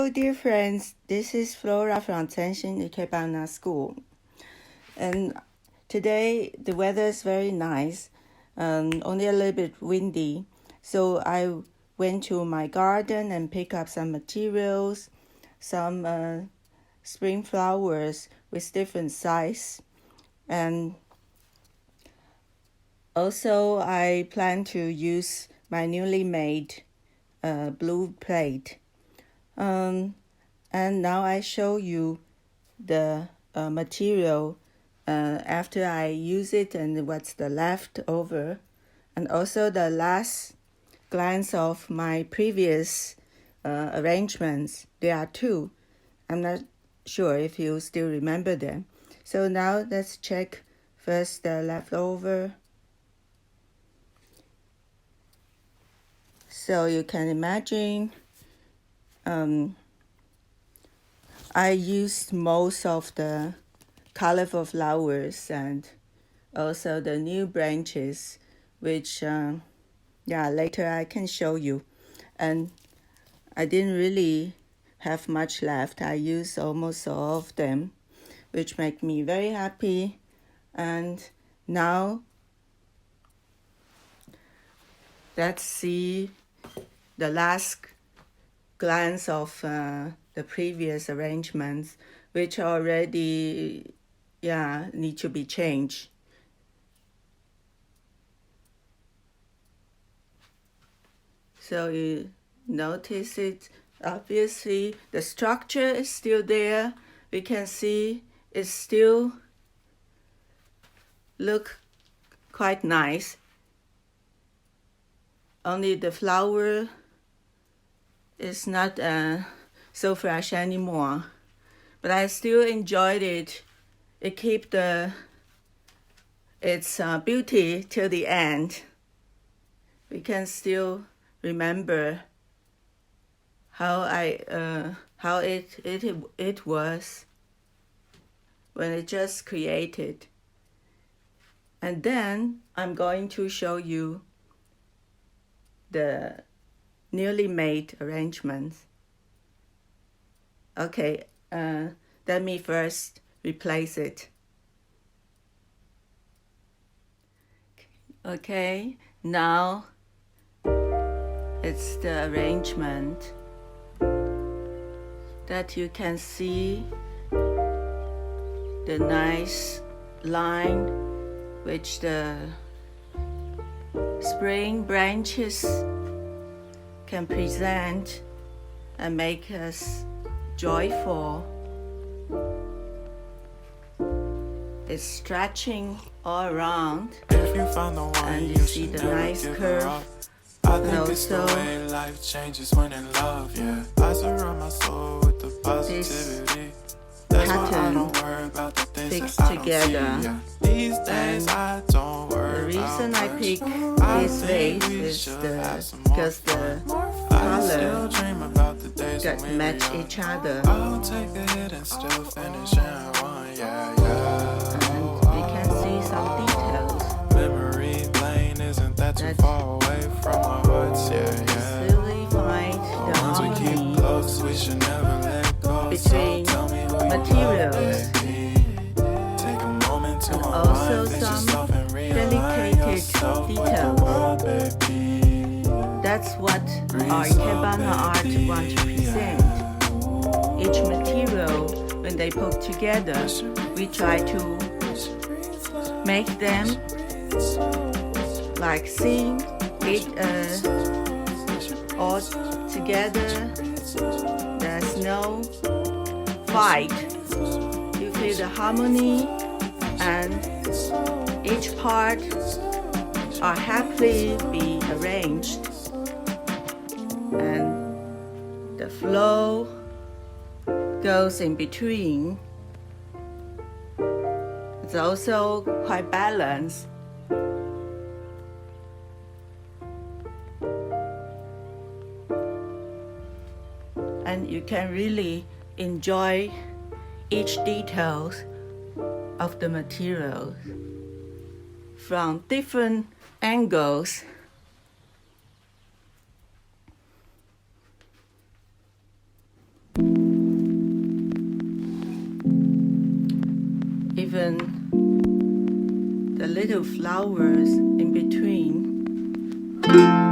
Hello, dear friends. This is Flora from Zenshin Ikebana School. And today the weather is very nice, only a little bit windy. So I went to my garden and picked up some materials, some spring flowers with different size. And also I plan to use my newly made blue plate. And now I show you the material after I use it and what's the leftover, and also the last glance of my previous arrangements. There are two. I'm not sure if you still remember them. So now let's check first the leftover. So you can imagine I used most of the colorful flowers and also the new branches, which later I can show you. And I didn't really have much left. I used almost all of them, which make me very happy. And now let's see the last glance of the previous arrangements, which already need to be changed. So you notice it, obviously the structure is still there. We can see it still look quite nice. Only the flower is not so fresh anymore, but I still enjoyed it. It keep its beauty till the end. We can still remember how it was when it just created. And then I'm going to show you the newly made arrangements. Okay, let me first replace it. Okay, now it's the arrangement that you can see the nice line which the spring branches can present and make us joyful. It's stretching all around, and you see the nice curve. I think it's the way life changes when in love, yeah. I surround my soul with the positivity. That's why I don't worry about the things that I don't see, yeah. These days I don't worry. The reason I pick this vase is because the color that match each other. I'll take a hit and still finish in one, yeah. And you can see some details. Memory lane isn't that too far away from our hearts, yeah. Really find the Once we keep harmony close, we should never let go. between materials, and also some delicate details. That's what our Ikebana art want to present. Each material, when they put together, we try to make them like seeing it all together. There's no fight. You feel the harmony, and each part are happily be arranged, and the flow goes in between. It's also quite balanced. And you can really enjoy each detail of the materials from different angles. even the little flowers in between.